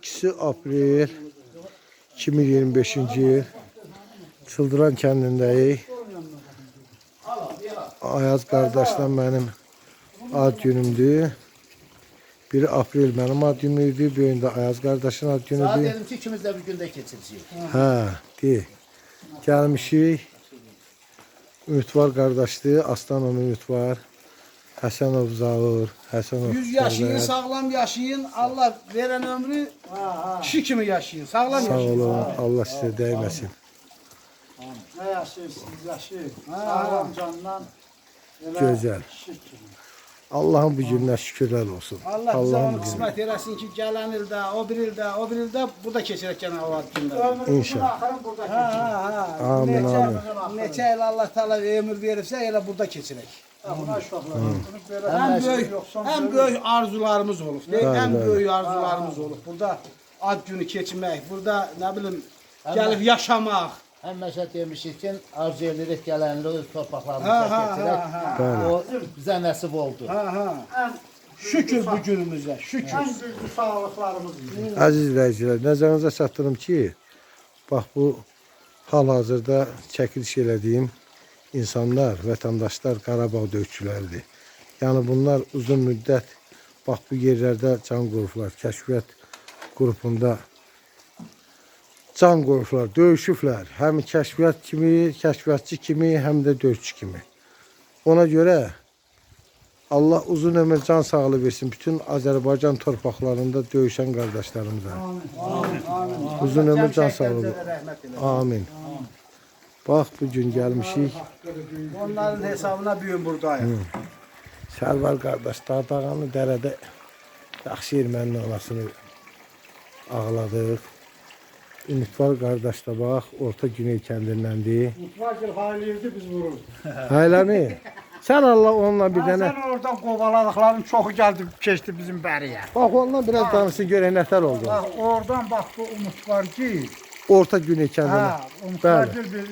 2 aprel 2025-ci il Çıldıran kəndindəyik. Ayaz qardaşla mənim ad günümdür. 1 aprel mənim ad günümdür. Bir gün də Ayaz qardaşın ad Saat günüdür. dedim ki ikimiz de bir günde keçirsek. Hə, de. Gəlmişik. Ümidvar qardaşdır. Aslanov Ümidvar. Həsənov Zaur. Həsənov 100 yaşayın, sağlam yaşayın. Allah veren ömrü kişi kimi yaşayın. Sağlam Sağ yaşayın. olun. Allah sizə dəyməsin. Ne yaşıyorsunuz yaşayın. Sağlam candan. Gözəl. Allah'ın bu gününə şükürlər olsun. Allah bize Allah'ın onu bu gününə. kısmet eylesin ki gelen ilde, o bir ilde, o bir ilde burada keçirek gene o günde. İnşallah. Amin, amin. Neçə il Allah Teala ömür verirse öyle burada keçirek. En büyük arzularımız olur. En büyük arzularımız olur. Burada ad günü keçirmek, burada ne bileyim gelip yaşamak. Həmişə demişik ki, arzu edirik gələnli öz torpaqlarımıza keçirək. O bizə nəsib oldu. Şükür bu günümüzde, şükür. En büyük sağlıklarımız. Əziz izləyicilər, nəzərinizə çatdırım ki, bax bu hal-hazırda çəkiliş elədiyim insanlar, vətəndaşlar Qarabağ döyüşçüləridir. Yəni bunlar uzun müddət bax bu yerlərdə can qoyublar, kəşfiyyat qrupunda can qoyublar, döyüşüblər. Həm kəşfiyyat kimi, kəşfiyyatçı kimi, həm də döyüşçü kimi. Ona görə Allah uzun ömür can sağlığı versin bütün Azərbaycan torpaqlarında döyüşən qardaşlarımıza. Uzun ömür can sağlığı. Amin. Bax bu gün gəlmişik. Onların hesabına büyün buradayım. Sərvar qardaş Dağdağanı dərədə yaxşı erməninin anasını ağladıq. Ümidvar qardaş da bax Orta Güney kəndindəndir. Mutfakir haliydi biz vururuz. Hayləmi? Sən Allah onunla bir dənə. Sen oradan kovaladıkların çoxu geldi keçti bizim bəriyə. Bax ondan biraz danışsın görək nətər oldu. Bak oradan bak bu umut var ki. Orta Güney kəndində. Ha, umut var ki bir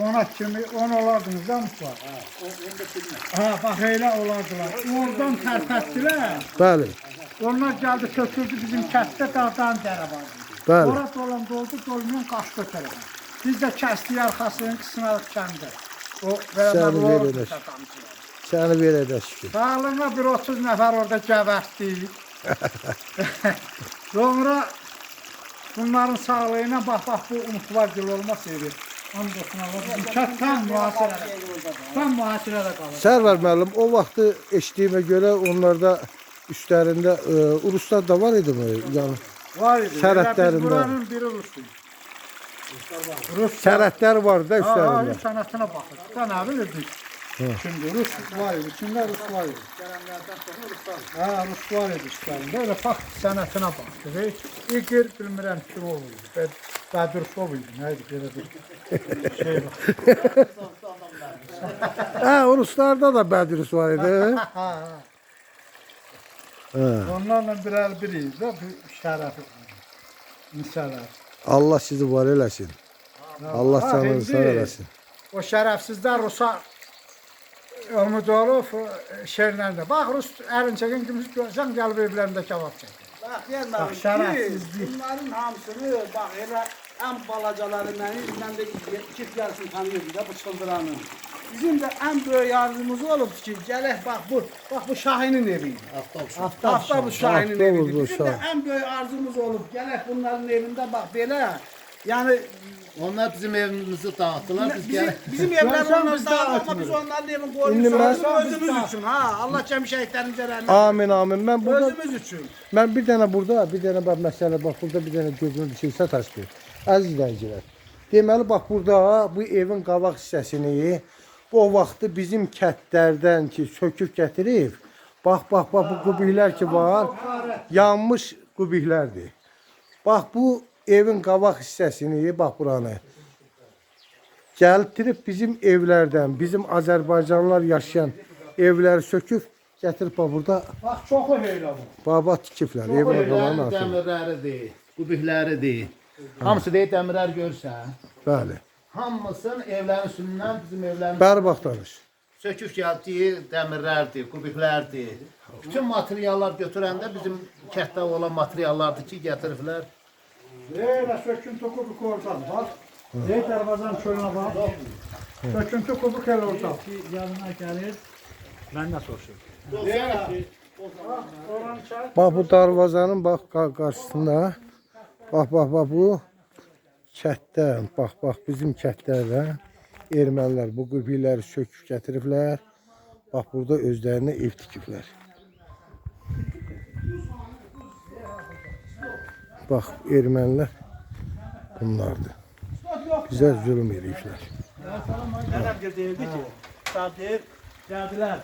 ona kimi 10 olardınız da umut var. Ha, bak öyle olardılar. Oradan tərpətdilər. Bəli. Onlar geldi töküldü bizim kəstdə dağdan dərə var. Bəli. Ora dolan doldu, dolmayan qaçdı tərəfə. Biz də kəsdik arxasını qısnalıq kəndə. O Səni beraber verələr. Səni verədə şükür. Sağlığına bir 30 nəfər orada gəbərtdik. Sonra bunların sağlığına bax bu umutlar gül olmasaydı. Andolsun Allah tam mühasirədə. Tam mühasirədə qalır. Sərvar müəllim, o vaxtı eşitdiyimə görə onlarda üstlərində Uruslar da var idi mi? Yəni Var idi. Sərhədlərində. Biz buranın biri Rus'uydu. sərhədlər var da Ha, üstlərində. sanatına baxır. Sen ne bilirdik? Şimdi Rus var idi. Kimler Rus var idi? Ha, Rus var idi üstlerinde. Öyle bak sanatına baktı. İlgir bilmirəm kim olurdu. Bədirusov idi. Neydi? Böyle bir şey var. Hə, Uruslarda da Bədirus var idi. Onlarla birer biriyiz de bir şerefi. Misalar. Allah sizi var eləsin. Allah Ha, canınızı sağ indi eləsin. O şerefsizler Rus'a Umudolov şerlerinde. Bak Rus Erinçekin kimisi görsen gelip evlerinde kebap çekiyor. Bak gelmem ki şerefsizlik. bunların hamısını bak hele en balacaları ben de çift yarısını tanıyorum da bu çıldıranın. Bizim de en büyük yardımımız olup ki gelek bak bu Şahin'in eviydi. Aftab bu Şahin'in Aftab eviydi. bu Bizim de Şahin. en büyük arzumuz olup gelek bunların evinde bak böyle yani Onlar bizim evimizi dağıttılar. Biz bizim evler Sen onları biz dağıtır ama dağıtmıyoruz. biz onların evini İndi koruyoruz. ben- Özümüz için ha. Allah cem şehitlerimize rahmet. Amin amin. Özümüz için. Mən bir dənə burada, bir dənə bax məsələ bax burada bir dənə gözümə bir şey sataşdı. Əziz izləyicilər. Deməli bax burada bu evin qabaq hissəsini o vaxtı bizim kətlərdən ki söküb gətirib. Bax bu qubiklər ki var, yanmış qubiklərdir. Bax bu evin qabaq hissəsini bax buranı gəltirib bizim evlərdən, bizim Azərbaycanlılar yaşayan evləri söküb gətirib bax burada Bak çok öyle bu. baba tikiblər. Evin qabağına atıb. Dəmirləridir, qubikləridir. Hamısı deyil dəmirlər görsən. Bəli. Hamısının evlərin üstündən bizim evlərin Bəri bax danış. sökük gəldiyi dəmirlərdir, kubiklərdir. Bütün materiallar götürəndə bizim kənddə olan materiallardır ki, gətiriblər. Böyle söküntü kubik oradan bak. Darvazanın çölüne bak. Söküntü kubik el oradan. Yanına gelir. Ben de soruşurum. Bax bu darvazanın bax qarşısında. Bax bu kətdən, bax bizim kətlərdən ermənilər bu qübiləri söküb gətiriblər. Bax burada özlərinə ev tikiblər. Bax ermənilər bunlardır. Bizə zülm ediblər. Neden deyildi ki? Deyir, geldiler.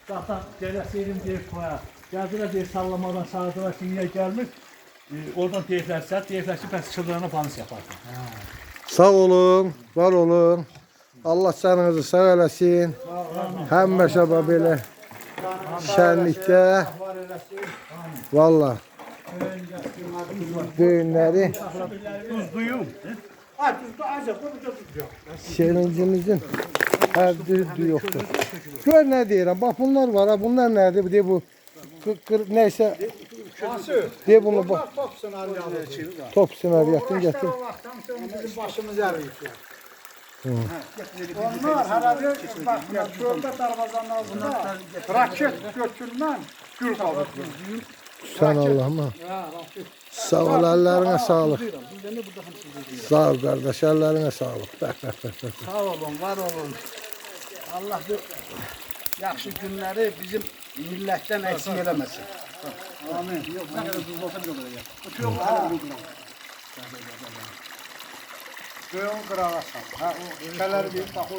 Zaten geleseydim deyir koya. Geldiler deyir sallamadan sağdılar ki niye gelmiş. Oradan deyirlər ki bəs çıldırana panis yaparsın. Sağ olun, var olun. Allah canınızı sağ eləsin. Həmişə belə şənlikdə valla düğünləri Tuzluyum. Ha tuzlu azca bu tuzluyor. sevincimizin həddi yoxdur. Gör nə deyirəm, bax bunlar var ha, bunlar nədir? De bu nəysə de bunu bax Top senaryalı. top sinaryatını gətir. Bizim başımız yarıyır. Onlar herhalde bak ya çölde darvazanın altında raket götürmen gül kaldı. Sən Allah'ıma. Sağ ol, əllərinə sağlıq. Sağ ol qardaş, əllərinə sağlıq. Bax. Sağ olun, var olun. Allah bu yaxşı günləri bizim millətdən eksik eləməsin. Amin. Yox, nə qədər duz olsa bir o qədər. Çox Göyün qırağa sal. Ha, o kələri bir bax o